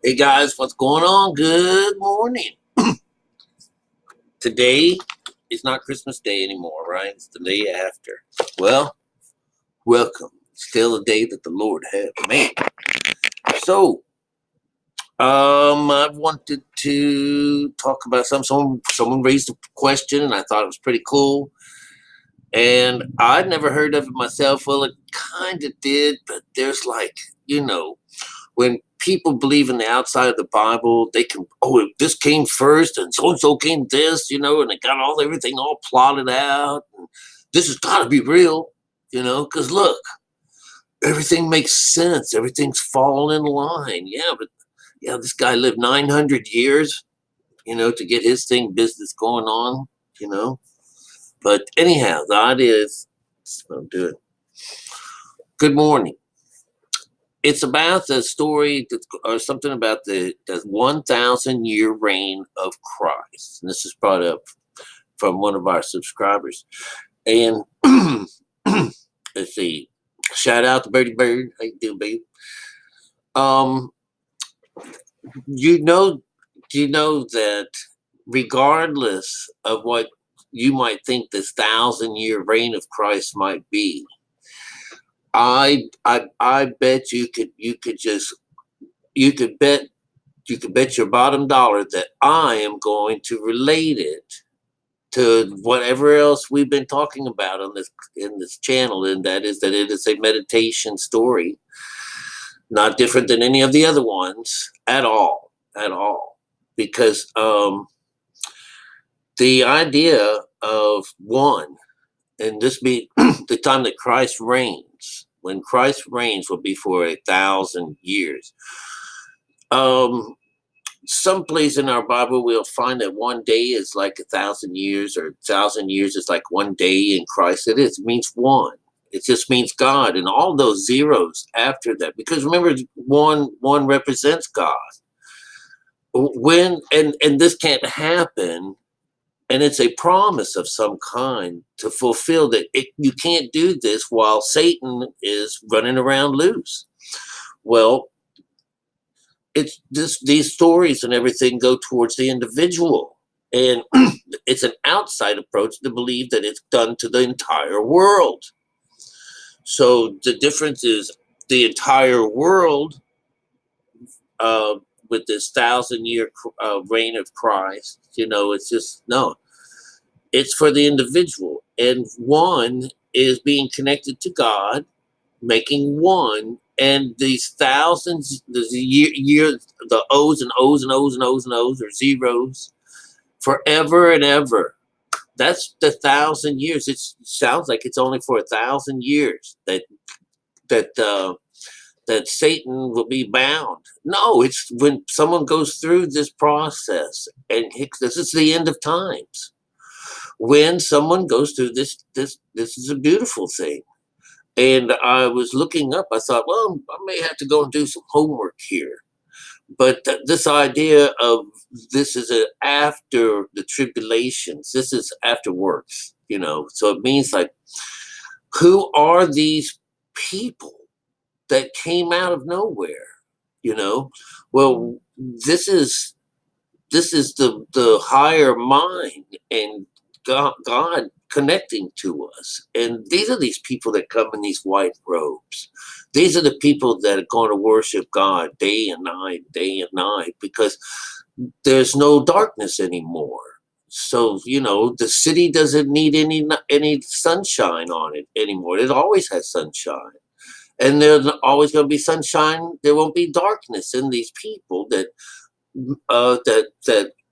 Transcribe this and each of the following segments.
Hey guys, what's going on? Good morning. Today is not Christmas Day anymore, right? It's the day after. Well, welcome. Still a day that the Lord has made. So, I wanted to talk about something. Someone raised a question, and I thought it was pretty cool. And I'd never heard of it myself. Well, it kind of did, but there's when people believe in the outside of the Bible, they can, oh, this came first and so came this, and they got everything all plotted out. And this has got to be real, because look, everything makes sense. Everything's falling in line. Yeah, but yeah, this guy lived 900 years, to get his business going on, you know. But anyhow, the idea is, I'll do it. Good morning. It's about the story or something about the 1,000-year reign of Christ. And this is brought up from one of our subscribers. And let's see. Shout out to Birdie Bird. How you doing, babe? Um, you know, you know that regardless of what you might think this 1,000-year reign of Christ might be, I bet you could bet your bottom dollar that I am going to relate it to whatever else we've been talking about on this in this channel, and that is that it is a meditation story, not different than any of the other ones at all, because the idea of one, and this be the time that Christ reigns. When Christ reigns will be for 1,000 years. Someplace in our Bible we'll find that one day is like 1,000 years, or 1,000 years is like one day in Christ. It means one. It just means God, and all those zeros after that. Because remember, one represents God. When and this can't happen, and it's a promise of some kind to fulfill that. You can't do this while Satan is running around loose. Well, it's these stories and everything go towards the individual, and it's an outside approach to believe that it's done to the entire world. So the difference is the entire world, uh, with this 1,000-year reign of Christ. It's just no. It's for the individual, and one is being connected to God, making one, and these thousands, the years, the O's and O's and O's and O's and O's are zeros forever and ever. That's the 1,000 years. It sounds like it's only for 1,000 years that that Satan will be bound. No, it's when someone goes through this process, and this is the end of times. When someone goes through this is a beautiful thing. And I was looking up, I thought, well, I may have to go and do some homework here. But this idea of this is after the tribulations, this is afterwards, So it means like, who are these people that came out of nowhere? Well, this is the higher mind, and God connecting to us. And these are these people that come in these white robes. These are the people that are going to worship God day and night, because there's no darkness anymore. So, the city doesn't need any sunshine on it anymore. It always has sunshine. And there's always going to be sunshine. There won't be darkness in these people that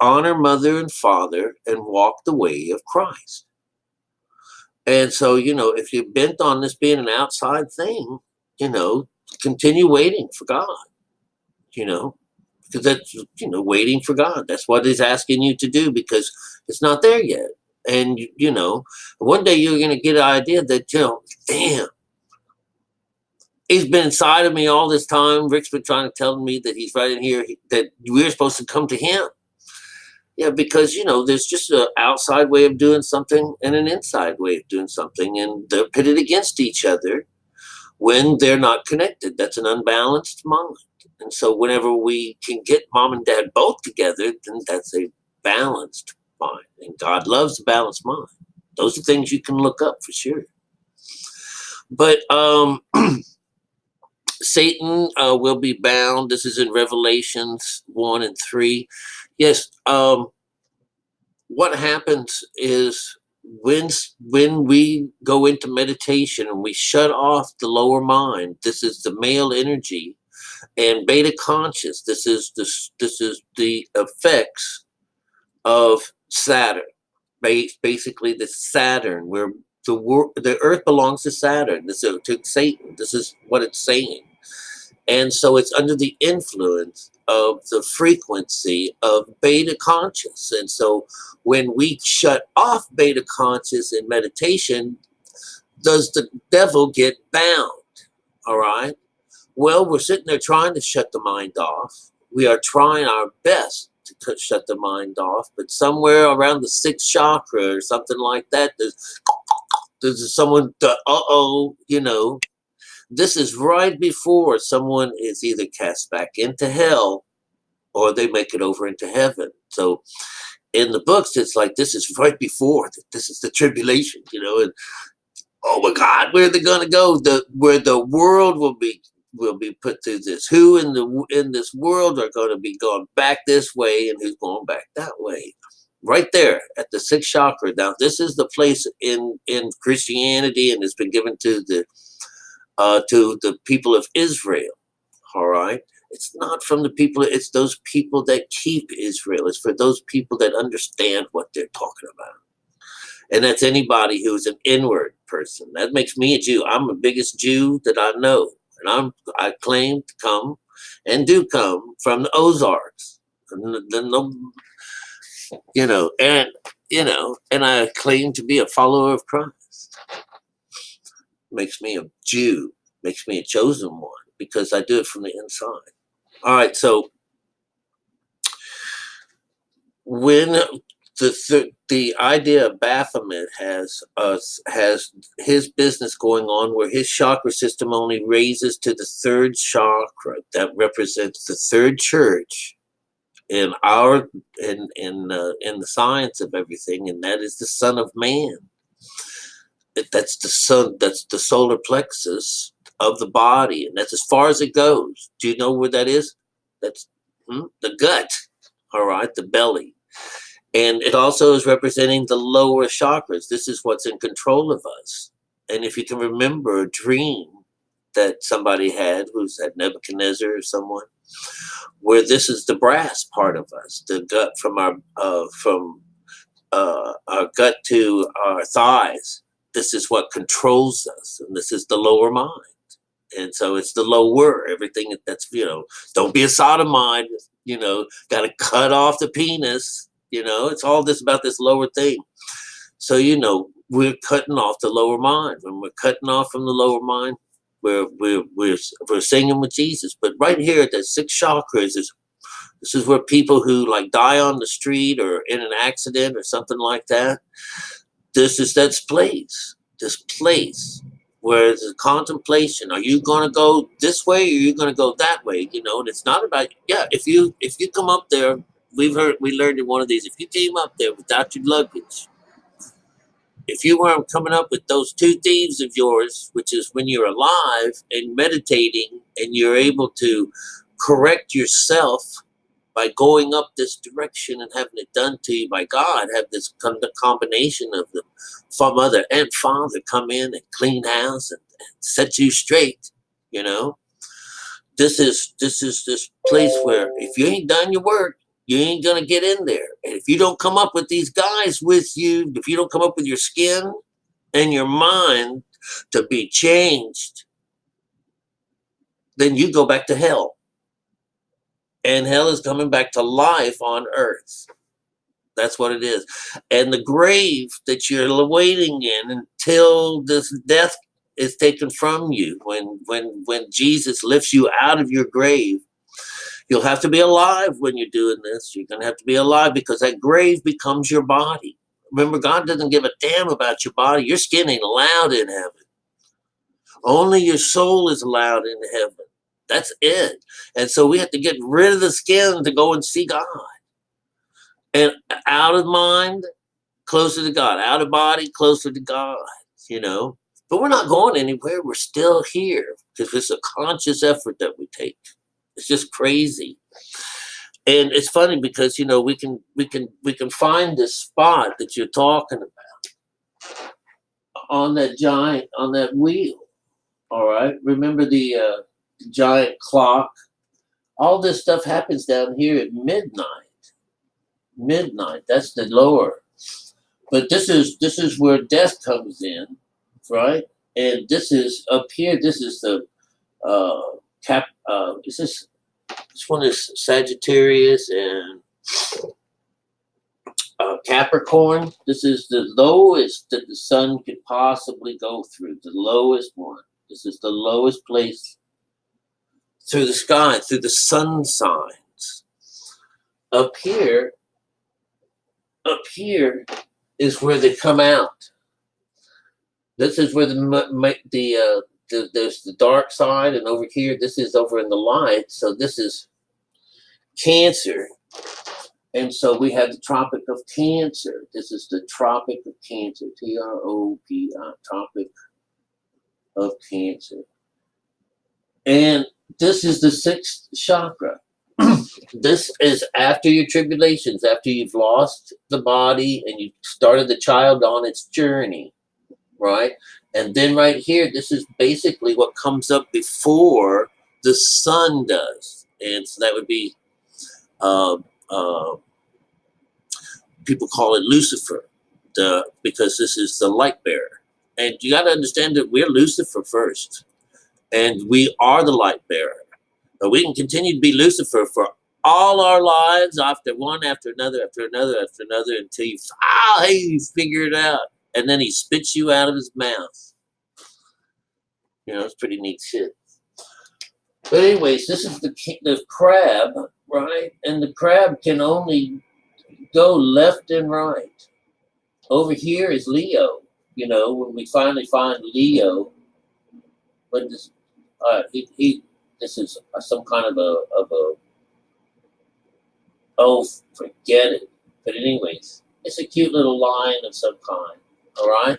honor mother and father and walk the way of Christ. And so, if you're bent on this being an outside thing, continue waiting for God, because that's, waiting for God. That's what He's asking you to do, because it's not there yet. And, one day you're going to get an idea that, damn, He's been inside of me all this time. Rick's been trying to tell me that He's right in here, that we're supposed to come to Him. Yeah, because, there's just an outside way of doing something and an inside way of doing something, and they're pitted against each other. when they're not connected. That's an unbalanced mind. And so whenever we can get mom and dad both together, then that's a balanced mind. And God loves a balanced mind. Those are things you can look up for sure. But Satan will be bound. This is in Revelations 1 and 3. Yes, what happens is when we go into meditation and we shut off the lower mind, this is the male energy, and beta conscious, this is the effects of Saturn. Basically, the Saturn, where the Earth belongs to Saturn. This is to Satan. This is what it's saying. And so it's under the influence of the frequency of beta conscious. And so when we shut off beta conscious in meditation, does the devil get bound? All right. Well, we're sitting there trying to shut the mind off. We are trying our best to shut the mind off, but somewhere around the sixth chakra or something like that, there's someone, this is right before someone is either cast back into hell or they make it over into heaven. So in the books, it's like this is right before, this is the tribulation, and oh my God, where are they going to go? Where the world will be put through this. Who in this world are going to be going back this way, and who's going back that way? Right there at the sixth chakra. Now, this is the place in Christianity, and it's been given to the people of Israel. All right. It's not from the people. It's those people that keep Israel. It's for those people that understand what they're talking about. And that's anybody who's an inward person. That makes me a Jew. I'm the biggest Jew that I know. And I claim to come and do come from the Ozarks. And I claim to be a follower of Christ. Makes me a Jew, makes me a chosen one, because I do it from the inside. All right, so when the idea of Baphomet has his business going on, where his chakra system only raises to the third chakra, that represents the third church in the science of everything, and that is the Son of Man. That's the sun. That's the solar plexus of the body, and that's as far as it goes. Do you know where that is? That's the gut. All right, the belly. And it also is representing the lower chakras. This is what's in control of us. And if you can remember a dream that somebody had, who's had Nebuchadnezzar or someone, where this is the brass part of us, the gut from our gut to our thighs. This is what controls us, and this is the lower mind. And so it's the lower, everything that's, don't be a sodomite, got to cut off the penis. It's all this about this lower thing. So, we're cutting off the lower mind. When we're cutting off from the lower mind, we're singing with Jesus. But right here at that sixth chakras, this is where people who like die on the street or in an accident or something like that, this place where it's a contemplation. Are you going to go this way, or are you going to go that way? And it's not about, if you come up there, we learned in one of these, if you came up there without your luggage, if you weren't coming up with those two thieves of yours, which is when you're alive and meditating and you're able to correct yourself by going up this direction and having it done to you by God, have this combination of the mother and father come in and clean house and set you straight. This is this place where if you ain't done your work, you ain't going to get in there. And if you don't come up with these guys with you, if you don't come up with your skin and your mind to be changed, then you go back to hell. And hell is coming back to life on earth. That's what it is. And the grave that you're waiting in until this death is taken from you, when Jesus lifts you out of your grave, you'll have to be alive when you're doing this. You're going to have to be alive, because that grave becomes your body. Remember, God doesn't give a damn about your body. Your skin ain't allowed in heaven. Only your soul is allowed in heaven. That's it. And so we have to get rid of the skin to go and see God. And out of mind, closer to God. Out of body, closer to God, you know. But we're not going anywhere. We're still here because it's a conscious effort that we take. It's just crazy. And it's funny because, you know, we can find this spot that you're talking about on that wheel. All right. Remember the giant clock? All this stuff happens down here at midnight. Midnight. That's the lower. But this is where death comes in, right? And this is up here. This is the uh, cap. This one is Sagittarius and Capricorn. This is the lowest that the sun could possibly go through. The lowest one. This is the lowest place through the sky, through the sun signs. Up here is where they come out. This is where there's the dark side, and over here, this is over in the light. So this is Cancer, and so we have the Tropic of Cancer. This is the Tropic of Cancer, Tropi, Tropic of Cancer, and this is the sixth chakra. This is after your tribulations, after you've lost the body and you started the child on its journey, right? And then right here, this is basically what comes up before the sun does. And so that would be, uh, uh, people call it Lucifer, because this is the light bearer. And you got to understand that we're Lucifer first, and we are the light bearer. But we can continue to be Lucifer for all our lives, after one, after another, after another, after another, until you figure it out. And then he spits you out of his mouth. You know, it's pretty neat shit. But anyways, this is the crab, right? And the crab can only go left and right. Over here is Leo. You know, when we finally find Leo, but this, this is some kind of a oh, forget it. But anyways, it's a cute little lion of some kind. All right.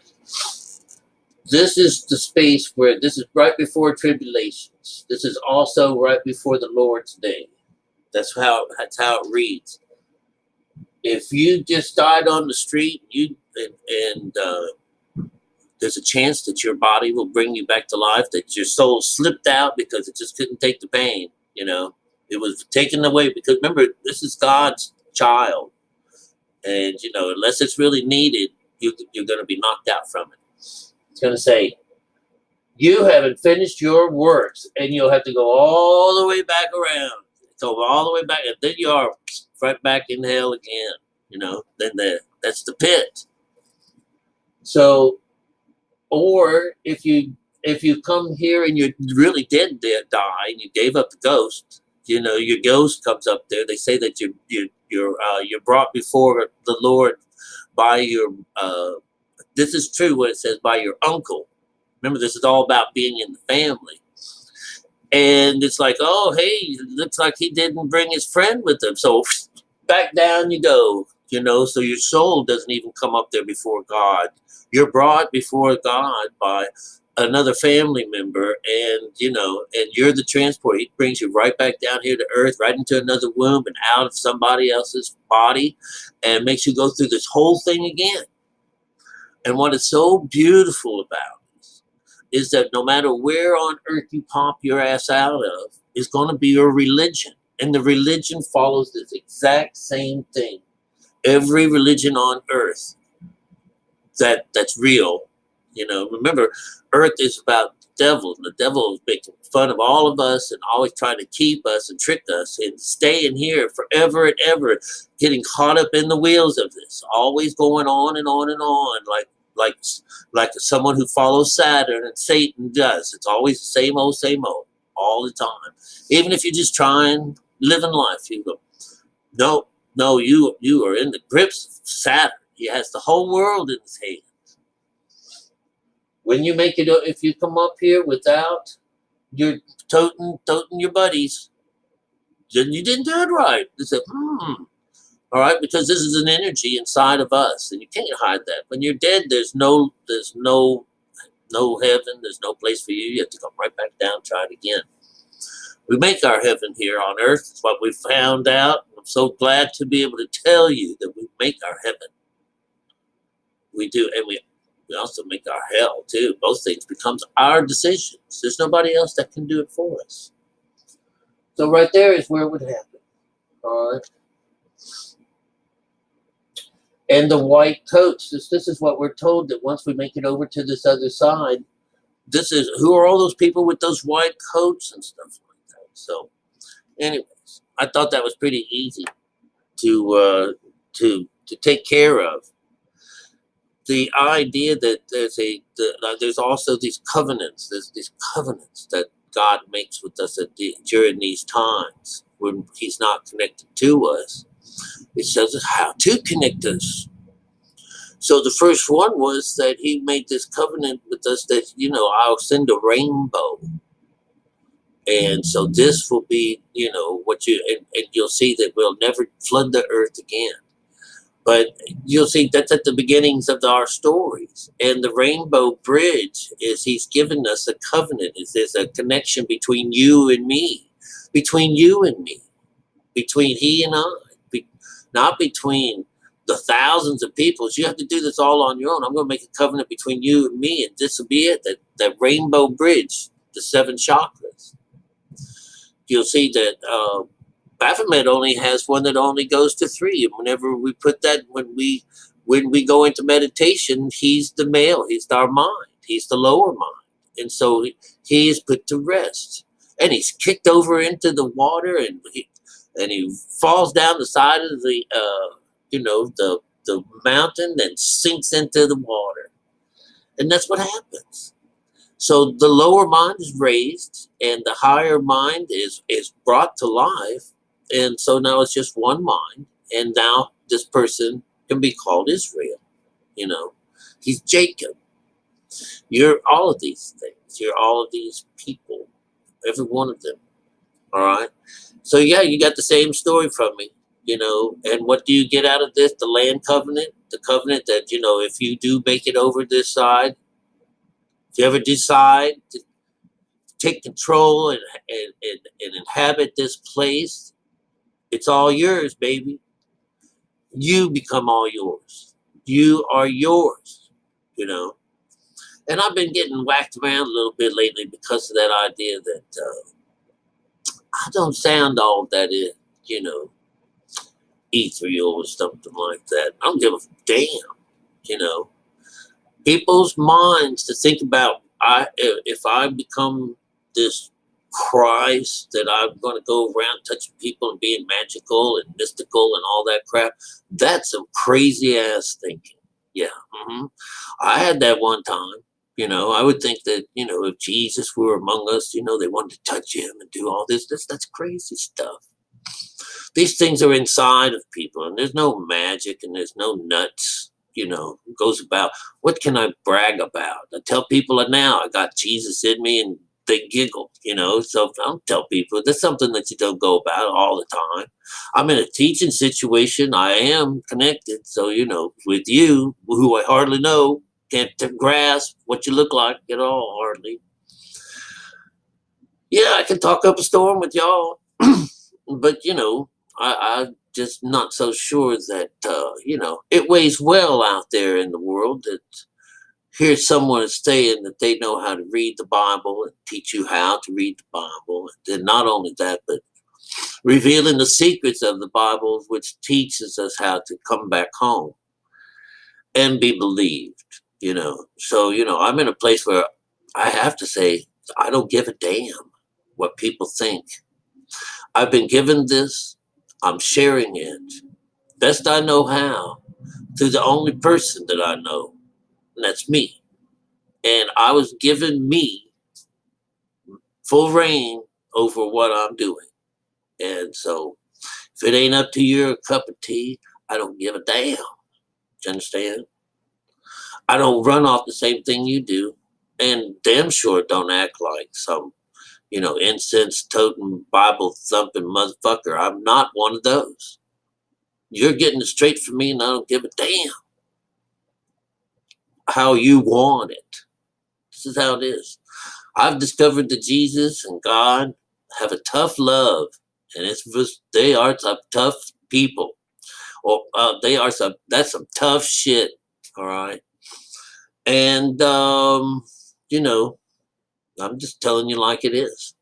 This is the space where this is right before tribulations. This is also right before the Lord's day. That's how it reads. If you just died on the street, and there's a chance that your body will bring you back to life, that your soul slipped out because it just couldn't take the pain. You know, it was taken away because, remember, this is God's child, and you know, unless it's really needed, you're going to be knocked out from it. It's going to say, you haven't finished your works, and you'll have to go all the way back around. So all the way back, and then you are right back in hell again. You know, then that's the pit. So, or if you come here and you really did die and you gave up the ghost, you know, your ghost comes up there. They say that you're brought before the Lord by your. This is true. What it says, by your uncle. Remember, this is all about being in the family. And it's like, oh, hey, looks like he didn't bring his friend with him. So back down you go, you know, so your soul doesn't even come up there before God. You're brought before God by another family member, and, you know, and you're the transport. He brings you right back down here to earth, right into another womb and out of somebody else's body, and makes you go through this whole thing again. And what is so beautiful about is that no matter where on earth you pop your ass out of, is going to be your religion. And the religion follows this exact same thing. Every religion on earth that's real, you know, remember, earth is about the devil. And the devil is making fun of all of us and always trying to keep us and trick us and stay in here forever and ever, getting caught up in the wheels of this, always going on and on and on, like someone who follows Saturn and Satan does. It's always the same old, all the time. Even if you're just trying, living life, you go, no, you are in the grips of Saturn. He has the whole world in his hands. When you make it, if you come up here without, you're toting your buddies, then you didn't do it right. They said, all right, because this is an energy inside of us, and you can't hide that. When you're dead, there's no heaven, there's no place for you. You have to come right back down, try it again. We make our heaven here on earth. It's what we found out. I'm so glad to be able to tell you that we make our heaven. We do, and we also make our hell too. Both things becomes our decisions. There's nobody else that can do it for us. So right there is where it would happen. All right. And the white coats. This is what we're told, that once we make it over to this other side, this is who are all those people with those white coats and stuff like that. So, anyways, I thought that was pretty easy to take care of. The idea that there's also these covenants. There's these covenants that God makes with us during these times when He's not connected to us. It shows us how to connect us. So the first one was that He made this covenant with us that, I'll send a rainbow. And so this will be, what and you'll see that we'll never flood the earth again. But you'll see that's at the beginnings of our stories. And the Rainbow Bridge is He's given us a covenant. There's a connection between you and me, between you and me, between He and I, not between the thousands of people. You have to do this all on your own. I'm going to make a covenant between you and me, and this will be it. That Rainbow Bridge, the 7 chakras. You'll see that Baphomet only has one that only goes to 3. And whenever we put that, when we go into meditation, he's the male, he's our mind, he's the lower mind. And so he is put to rest. And he's kicked over into the water, and he falls down the side of the mountain and sinks into the water. And that's what happens. So the lower mind is raised and the higher mind is brought to life. And so now it's just one mind. And now this person can be called Israel. He's Jacob. You're all of these things. You're all of these people. Every one of them. All right. So yeah, you got the same story from me. And what do you get out of this? The land covenant, the covenant that, if you do make it over this side, if you ever decide to take control and inhabit this place, it's all yours, baby. You become all yours. You are yours, And I've been getting whacked around a little bit lately because of that idea that I don't sound all that ethereal or something like that. I don't give a damn, People's minds to think about, if I become this Christ, that I'm going to go around touching people and being magical and mystical and all that crap. That's some crazy ass thinking. Yeah. I had that one time. I would think that, if Jesus were among us, they wanted to touch him and do all this. That's crazy stuff. These things are inside of people, and there's no magic and there's no nuts. It goes about, what can I brag about? I tell people now I got Jesus in me, and they giggle, so I don't tell people. That's something that you don't go about all the time. I'm in a teaching situation. I am connected. So, with you, who I hardly know, can't grasp what you look like at all, hardly. Yeah, I can talk up a storm with y'all, but, I'm just not so sure that, it weighs well out there in the world that here's someone saying that they know how to read the Bible and teach you how to read the Bible. And not only that, but revealing the secrets of the Bible, which teaches us how to come back home and be believed, So, I'm in a place where I have to say, I don't give a damn what people think. I've been given this. I'm sharing it best I know how to the only person that I know, and that's me. And I was given me full reign over what I'm doing. And so if it ain't up to your cup of tea, I don't give a damn. Do you understand? I don't run off the same thing you do. And damn sure don't act like some, incense toting, Bible thumping motherfucker. I'm not one of those. You're getting it straight from me, and I don't give a damn how you want it. This is how it is. I've discovered that Jesus and God have a tough love, and they are some tough people. Or that's some tough shit. All right. And, I'm just telling you like it is.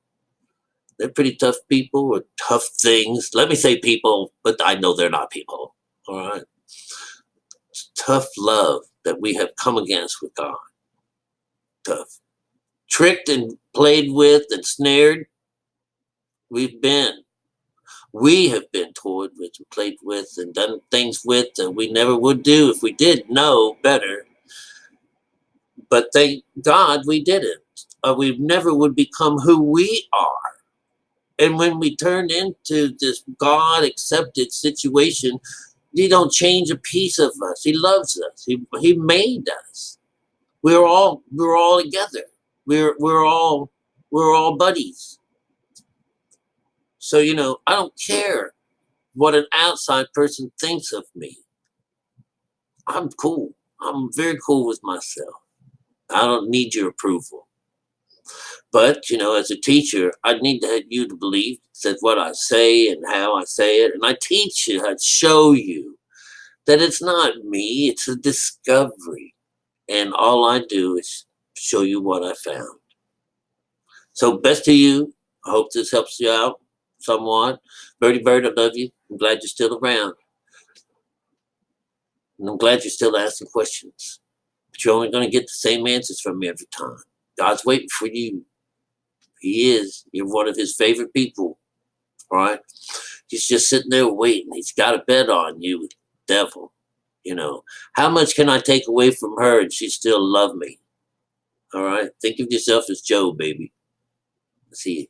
They're pretty tough people with tough things. Let me say people, but I know they're not people. All right. It's tough love that we have come against with God. Tough. Tricked and played with and snared. We have been toyed with and played with and done things with that we never would do if we did know better. But thank God we didn't. We never would become who we are. And when we turn into this God-accepted situation, He don't change a piece of us. He loves us. He made us. We're all together. We're all buddies. So I don't care what an outside person thinks of me. I'm cool. I'm very cool with myself. I don't need your approval. But, as a teacher, I need you to believe that what I say and how I say it, and I teach you, I show you that it's not me, it's a discovery. And all I do is show you what I found. So best to you. I hope this helps you out somewhat. Birdie Bird, I love you. I'm glad you're still around. And I'm glad you're still asking questions. But you're only going to get the same answers from me every time. God's waiting for you. He is. You're one of his favorite people. All right? He's just sitting there waiting. He's got a bet on you, devil. How much can I take away from her and she still love me? All right? Think of yourself as Joe, baby. See you.